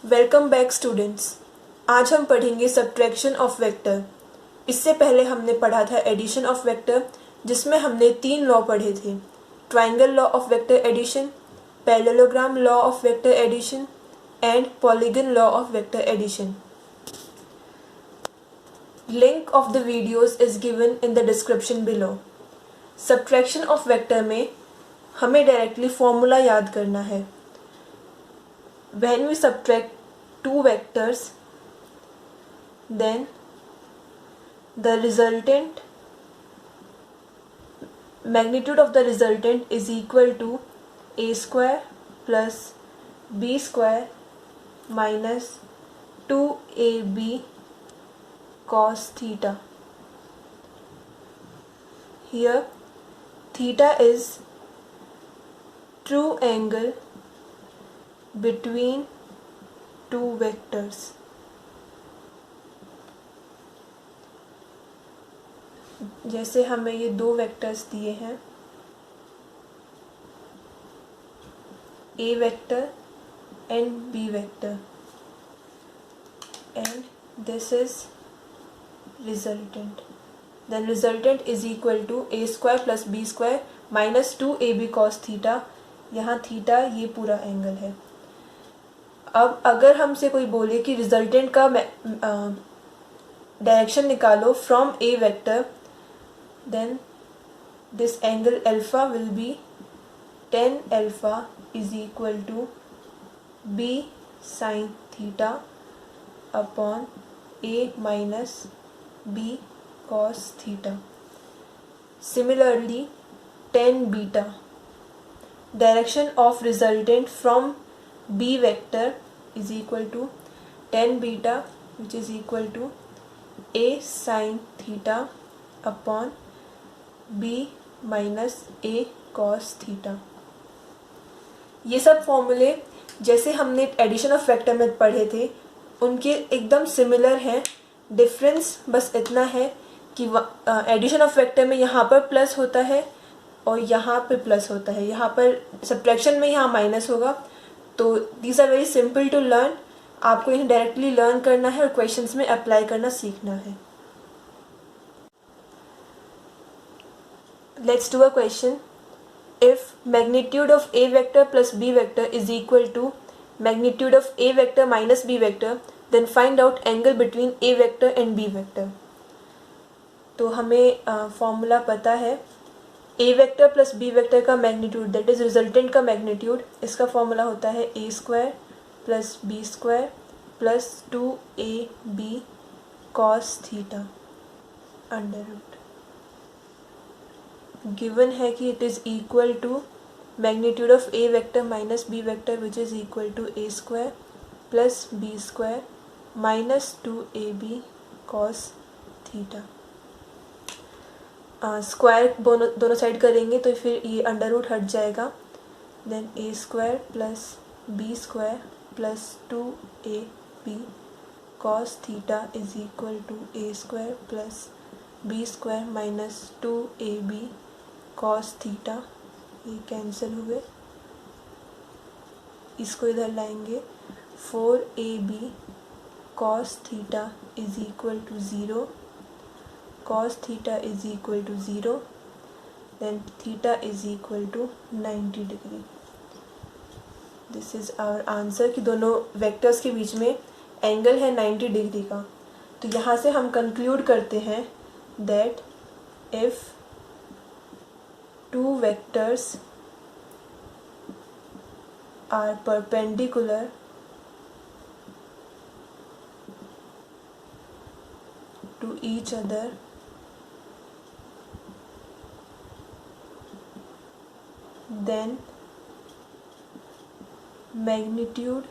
Welcome back students. आज हम पढ़ेंगे सब्ट्रैक्शन ऑफ वेक्टर। इससे पहले हमने पढ़ा था एडिशन ऑफ वेक्टर, जिसमें हमने 3 लॉ पढ़े थे: triangle law of vector addition, parallelogram law of vector addition and polygon law of vector addition. Link of the videos is given in the description below. Subtraction of vector में हमें directly formula याद करना है। When we subtract two vectors, then the resultant magnitude of the resultant is equal to a square plus b square minus 2ab cos theta. Here theta is true angle between two vectors. जैसे हमें ये 2 vectors दिए हैं, A vector and B vector, and this is resultant. Then resultant is equal to a square plus b square minus 2ab cos theta. यहाँ theta ये पूरा angle है। अब अगर हमसे कोई बोले कि रिजल्टेंट का डायरेक्शन निकालो from a vector, then this angle alpha will be tan alpha is equal to b sin theta upon a minus b cos theta. Similarly tan beta, direction of resultant from b vector is equal to tan beta, which is equal to a sin theta upon b minus a cos theta। ये सब फॉर्मूले जैसे हमने addition of vector में पढ़े थे उनके एकदम सिमिलर हैं। डिफरेंस बस इतना है कि एडिशन ऑफ वेक्टर में यहाँ पर प्लस होता है और यहाँ पे प्लस होता है, यहाँ पर सब्ट्रैक्शन में यहाँ माइनस होगा। तो these are very simple to learn. आपको इन्हें डायरेक्टली लर्न करना है और क्वेश्चंस में अप्लाई करना सीखना है। Let's do a question. If magnitude of a vector plus b vector is equal to magnitude of a vector minus b vector, then find out angle between a vector and b vector. तो हमें formula पता है, a vector plus b vector का magnitude that is resultant का magnitude, इसका formula होता है a square plus b square plus 2ab cos theta under root. Given है कि it is equal to magnitude of a vector minus b vector which is equal to a square plus b square minus 2ab cos theta. Square दोनों side करेंगे तो फिर ये under root हट जाएगा। Then a square plus b square plus 2ab cos theta is equal to a square plus b square minus 2ab cos theta. ये cancel हुए, इसको इधर लाएंगे। 4ab cos theta is equal to 0, cos theta is equal to 0, then theta is equal to 90 degree. This is our answer कि दोनों vectors के बीच में angle है 90 डिग्री का। तो यहाँ से हम कंक्लूड करते हैं that if two vectors are perpendicular to each other, then magnitude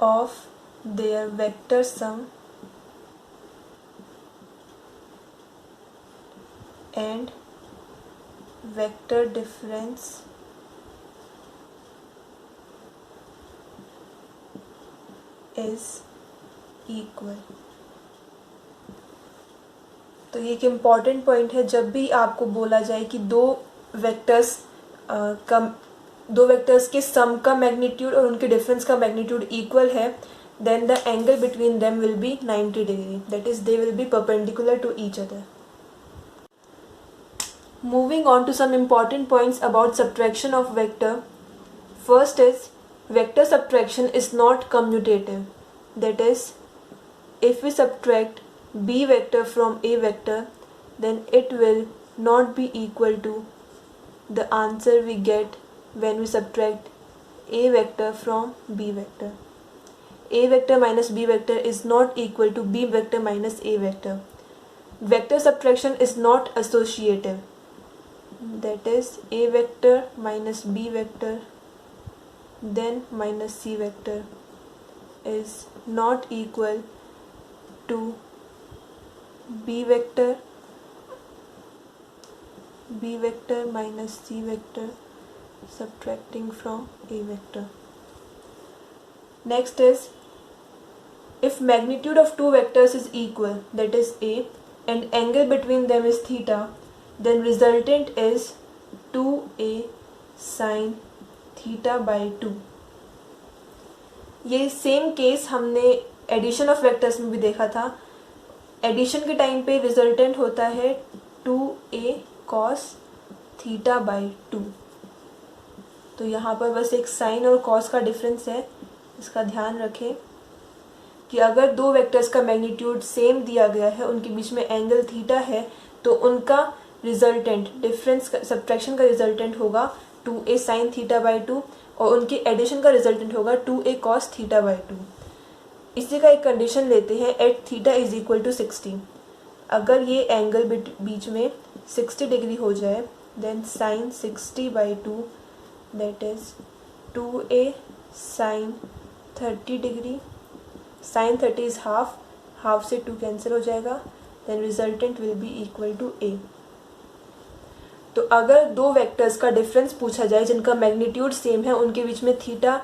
of their vector sum and vector difference is equal। तो ये एक इम्पॉर्टेंट पॉइंट है। जब भी आपको बोला जाए कि दो वेक्टर्स का दो वेक्टर्स के सम का मैग्नीट्यूड और उनके डिफरेंस का मैग्नीट्यूड इक्वल है, then the angle between them will be 90 degree, that is they will be perpendicular to each other. Moving on to some important points about subtraction of vector. First is, vector subtraction is not commutative, that is if we subtract b vector from a vector, then it will not be equal to the answer we get when we subtract a vector from b vector. A vector minus b vector is not equal to b vector minus a vector. Vector subtraction is not associative, that is a vector minus b vector then minus c vector is not equal to b vector minus c vector subtracting from a vector. Next is, if magnitude of two vectors is equal, that is a, and angle between them is theta, then resultant is 2a sin theta by 2. ये same case हमने addition of vectors में भी देखा था. Addition के time पे resultant होता है 2a cos थीटा बाई 2. तो यहाँ पर बस एक साइन और कॉस का डिफरेंस है, इसका ध्यान रखें कि अगर दो वेक्टर्स का मैग्नीट्यूड सेम दिया गया है, उनके बीच में एंगल थीटा है, तो उनका रिजल्टेंट डिफरेंस सब्ट्रैक्शन का रिजल्टेंट होगा 2a sin थीटा बाई 2 और उनके एडिशन का रिजल्टेंट होगा 2a cos थीटा बाई 2. इसी का एक कंडीशन लेते हैं at theta is equal to 60. अगर ये एंगल बीच में 60 डिग्री हो जाए, then sine 60 by 2 that is 2a sin 30 degree. Sine 30 is half, half से 2 कैंसिल हो जाएगा, then resultant will be equal to a. तो अगर दो वेक्टर्स का डिफरेंस पूछा जाए जिनका मैग्नीट्यूड सेम है, उनके बीच में थीटा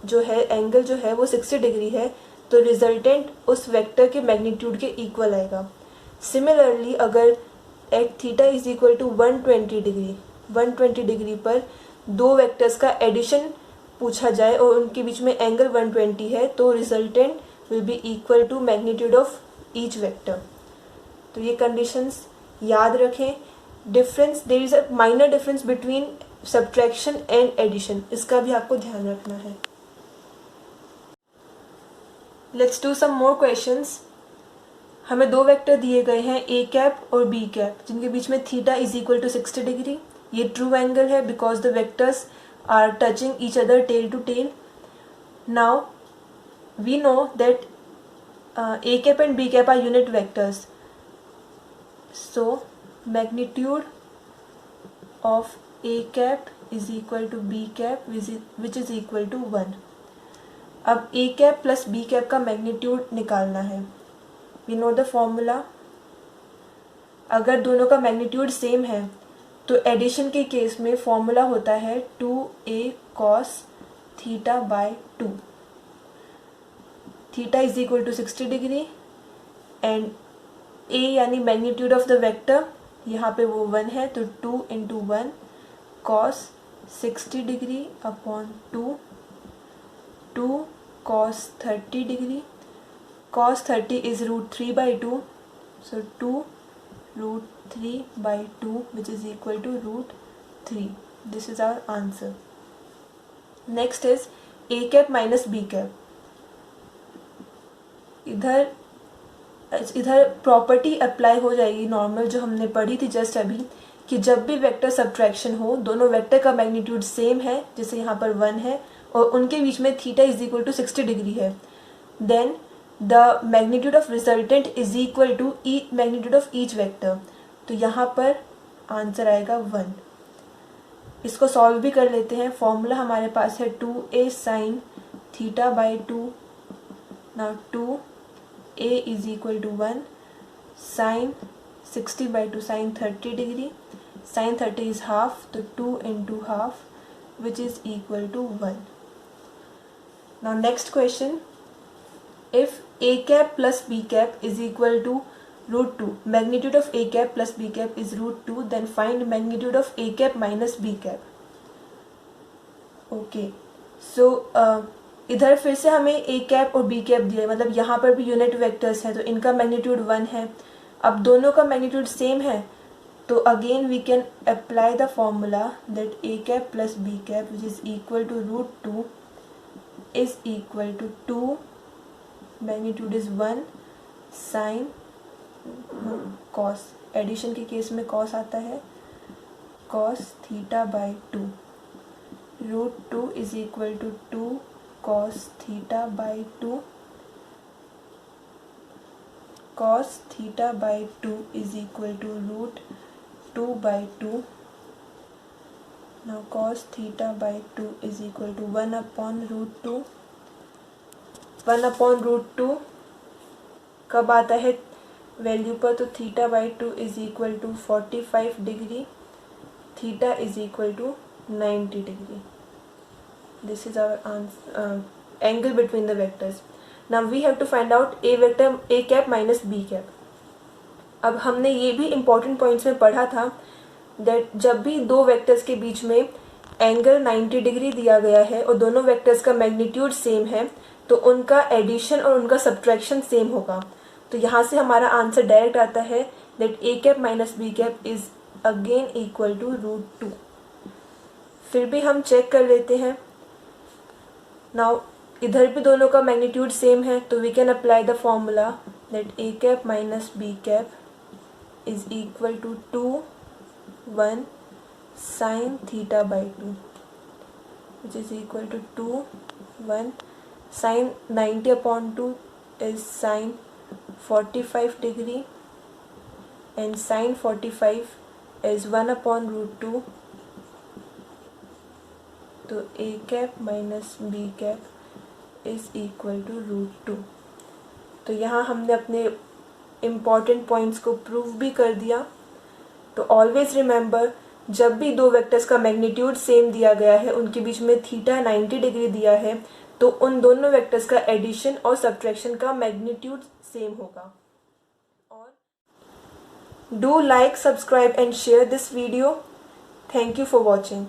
जो है, एंगल जो है वो 60 डिग्री है, तो रिजल्टेंट उस वेक्टर के मैग्नीट्यूड के इक्वल आएगा. सिमिलरली अगर at theta is equal to 120 degree पर दो वेक्टर्स का एडिशन पूछा जाए और उनके बीच में एंगल 120 है, तो resultant will be equal to magnitude of each vector. तो ये कंडीशंस याद रखें. Difference, there is a minor difference between subtraction and addition, इसका भी आपको ध्यान रखना है. Let's do some more questions. हमें दो वेक्टर दिए गए हैं a कैप और b कैप, जिनके बीच में theta is equal to 60 degree. ये ट्रू एंगल है because the vectors are touching each other tail to tail. Now we know that a cap and b cap are unit vectors, so magnitude of a cap is equal to b cap which is equal to 1. अब a cap plus b cap का magnitude निकालना है. we know the formula. अगर दोनों का magnitude same है तो addition के केस में फॉर्मूला होता है 2a cos theta by 2. Theta is equal to 60 degree and a यानी मैग्नीट्यूड ऑफ द वेक्टर, यहाँ पे वो 1 है, तो 2 into 1 cos 60 degree upon 2 cos 30 degree. cos 30 is √3 by 2, so 2 √3 by 2 which is equal to √3. This is our answer. Next is a cap minus b cap. इधर property apply हो जाएगी normal जो हमने पढ़ी थी जस्ट अभी, कि जब भी वेक्टर सब्ट्रैक्शन हो, दोनों वेक्टर का मैग्नीट्यूड सेम है, जैसे यहाँ पर 1 है, और उनके बीच में theta is equal to 60 degree है, then the magnitude of resultant is equal to magnitude of each vector. तो यहाँ पर आंसर आएगा 1. इसको सॉल्व भी कर लेते हैं. फॉर्मूला हमारे पास है 2a sin theta by 2. Now 2a is equal to 1 sin 60 by 2 sin 30 degree. sin 30 is half, तो 2 into half which is equal to 1. Now next question. If a cap plus b cap is equal to √2, magnitude of a cap plus b cap is √2, then find magnitude of a cap minus b cap. Okay, so इधर फिर से हमें a cap और b cap दिया है, मतलब यहाँ पर भी यूनिट वेक्टर्स हैं तो इनका मैग्नीट्यूड 1 है। अब दोनों का मैग्नीट्यूड सेम है तो again we can apply the formula that a cap plus b cap which is equal to √2 is equal to 2, magnitude is 1 sine cos, addition के केस में कॉस आता है, cos theta by 2, √2 is equal to 2 cos theta by 2, cos theta by 2 is equal to √2 by 2. Now cos theta by 2 is equal to 1 upon √2. 1 upon √2 कब आता है value पर, तो theta by 2 is equal to 45 degree, theta is equal to 90 degree. This is our angle between the vectors. Now we have to find out a vector a cap minus b cap. अब हमने ये भी important points में पढ़ा था that जब भी दो वेक्टर्स के बीच में एंगल 90 डिग्री दिया गया है और दोनों वेक्टर्स का मैग्नीट्यूड सेम है तो उनका एडिशन और उनका सब्ट्रैक्शन सेम होगा. तो यहाँ से हमारा आंसर डायरेक्ट आता है that a cap minus b cap is again equal to √2. फिर भी हम चेक कर लेते हैं. नाउ इधर भी दोनों का मैग्नीट्यूड सेम है तो we can apply the formula that a cap minus b cap is equal to 2 1 sine theta by 2 which is equal to 2 1 sine 90 upon 2 is sine 45 degree and sine 45 is 1 upon √2. तो a cap minus b cap is equal to √2. तो यहाँ हमने अपने important points को prove भी कर दिया. तो ऑलवेज रिमेंबर, जब भी दो वेक्टर्स का मैग्नीट्यूड सेम दिया गया है, उनके बीच में थीटा 90 डिग्री दिया है, तो उन दोनों वेक्टर्स का एडिशन और सब्ट्रैक्शन का मैग्नीट्यूड सेम होगा. और do like, subscribe and share this video. Thank you for watching.